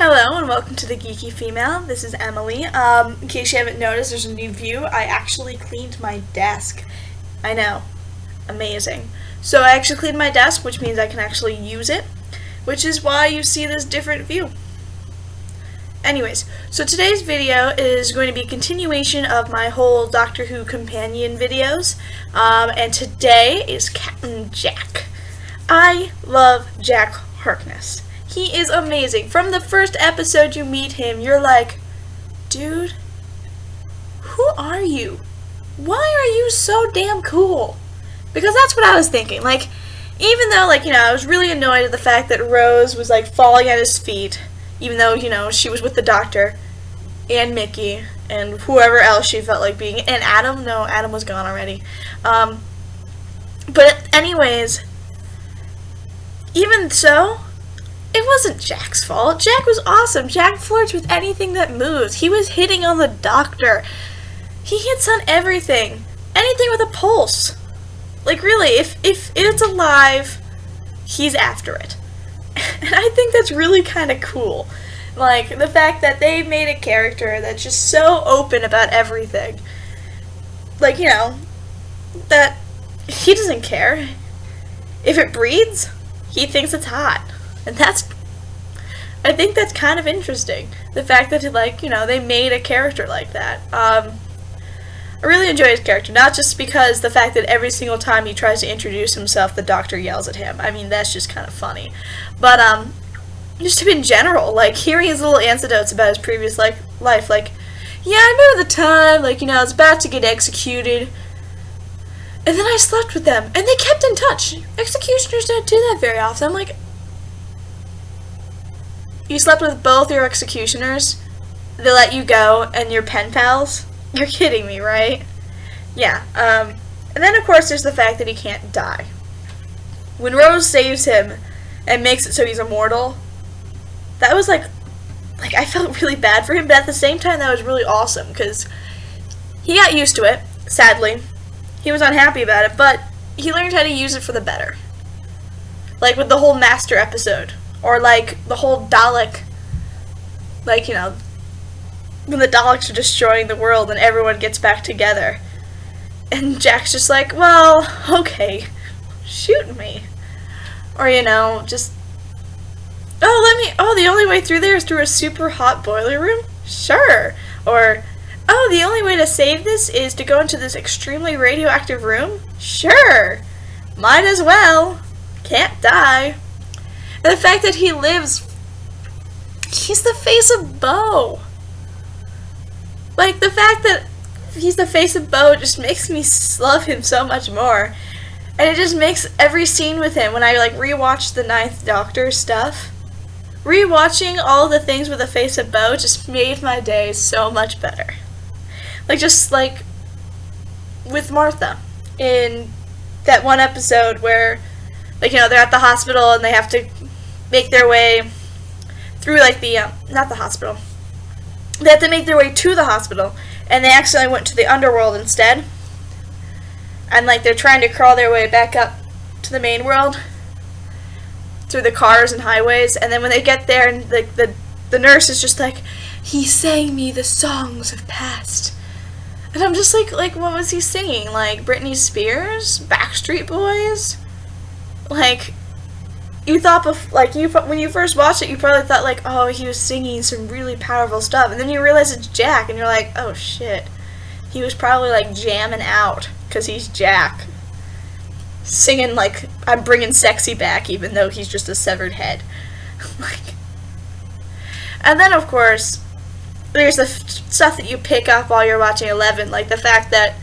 Hello and welcome to the Geeky Female. This is Emily. In case you haven't noticed, there's a new view. I actually cleaned my desk. I know. Amazing. So I actually cleaned my desk, which means I can actually use it, which is why you see this different view. Anyways, so today's video is going to be a continuation of my whole Doctor Who companion videos, and today is Captain Jack. I love Jack Harkness. He is amazing. From the first episode you meet him, you're like, dude, who are you? Why are you so damn cool? Because that's what I was thinking. Like, even though, I was really annoyed at the fact that Rose was, falling at his feet, even though, she was with the Doctor, and Mickey, and whoever else she felt like being, and Adam. No, Adam was gone already. But anyways, even so, it wasn't Jack's fault. Jack was awesome. Jack flirts with anything that moves. He was hitting on the Doctor. He hits on everything. Anything with a pulse. Really, if it's alive, he's after it. And I think that's really kind of cool. The fact that they made a character that's just so open about everything. That he doesn't care. If it breathes, he thinks it's hot. And I think that's kind of interesting. The fact that, they made a character like that. I really enjoy his character. Not just because the fact that every single time he tries to introduce himself, the Doctor yells at him. I mean, that's just kind of funny. But, just in general, hearing his little anecdotes about his previous, life. Yeah, I remember the time, I was about to get executed. And then I slept with them. And they kept in touch. Executioners don't do that very often. I'm like, you slept with both your executioners? They let you go and your pen pals? You're kidding me, right? Yeah, and then of course there's the fact that he can't die. When Rose saves him and makes it so he's immortal, that was I felt really bad for him, but at the same time that was really awesome, because he got used to it, sadly. He was unhappy about it, but he learned how to use it for the better. With the whole Master episode. Or, the whole Dalek, when the Daleks are destroying the world and everyone gets back together. And Jack's just like, well, okay, shoot me. Or, just, the only way through there is through a super hot boiler room? Sure. Or, the only way to save this is to go into this extremely radioactive room? Sure. Might as well. Can't die. And the fact that he lives, he's the face of Bo. The fact that he's the face of Bo just makes me love him so much more. And it just makes every scene with him, when I rewatch the Ninth Doctor stuff, rewatching all the things with the face of Bo just made my day so much better. With Martha in that one episode where, they're at the hospital and they have to make their way through, not the hospital. They have to make their way to the hospital, and they accidentally went to the underworld instead. And, they're trying to crawl their way back up to the main world through the cars and highways, and then when they get there, and the nurse is just like, he sang me the songs of past. And I'm just like, what was he singing? Britney Spears? Backstreet Boys? You thought, when you first watched it, you probably thought, oh, he was singing some really powerful stuff. And then you realize it's Jack, and you're like, oh, shit. He was probably, jamming out, because he's Jack. Singing, I'm bringing sexy back, even though he's just a severed head. And then, of course, there's the stuff that you pick up while you're watching 11, the fact that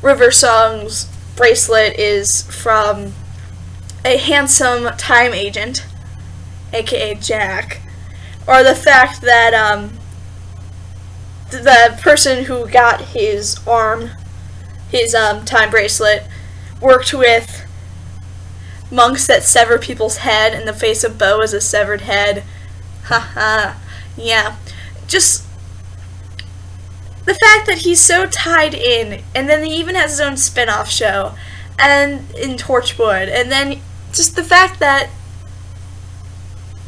River Song's bracelet is from a handsome time agent, aka Jack, or the fact that the person who got his time bracelet, worked with monks that sever people's head, and the face of Bo is a severed head. Haha. Yeah. Just the fact that he's so tied in, and then he even has his own spin-off show, and in Torchwood, and then just the fact that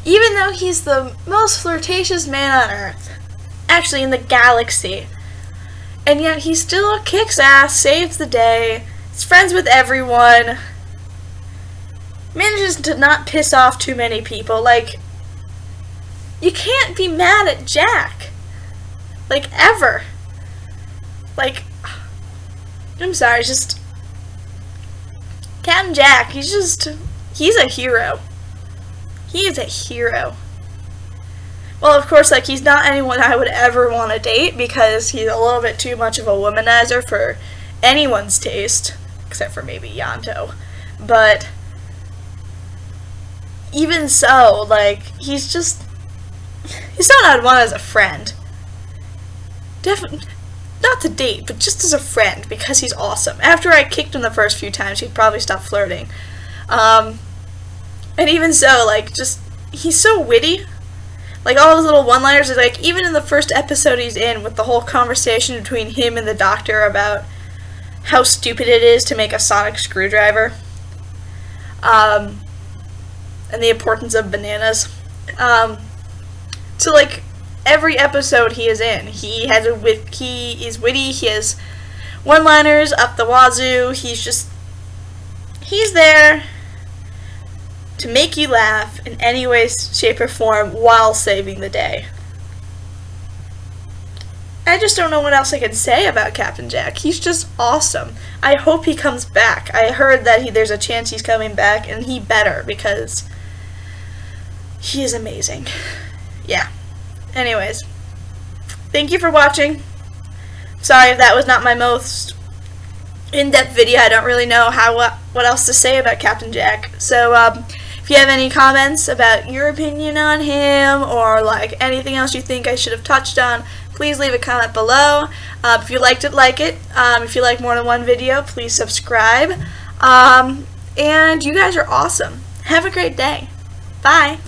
Even though he's the most flirtatious man on Earth, actually in the galaxy, and yet he still kicks ass, saves the day, is friends with everyone, manages to not piss off too many people. Like, you can't be mad at Jack. Like, ever. Like, I'm sorry, just Captain Jack, he's a hero. He is a hero. Well, of course, like, he's not anyone I would ever want to date because he's a little bit too much of a womanizer for anyone's taste, except for maybe Yanto. But even so, like, he's someone I'd want as a friend. Definitely, not to date, but just as a friend, because he's awesome. After I kicked him the first few times, he'd probably stop flirting. And even so, like, he's so witty. Like, all his little one-liners are, like, even in the first episode he's in, with the whole conversation between him and the doctor about how stupid it is to make a sonic screwdriver. And the importance of bananas. So, like, every episode he is in, he is witty, he has one-liners up the wazoo, he's there to make you laugh in any way, shape, or form while saving the day. I just don't know what else I can say about Captain Jack. He's just awesome. I hope he comes back. I heard that there's a chance he's coming back, and he better, because he is amazing. Yeah. Anyways, thank you for watching. Sorry if that was not my most in-depth video. I don't really know what else to say about Captain Jack. So, if you have any comments about your opinion on him, or like anything else you think I should have touched on, please leave a comment below. If you liked it, like it. If you like more than one video, please subscribe. And you guys are awesome. Have a great day. Bye.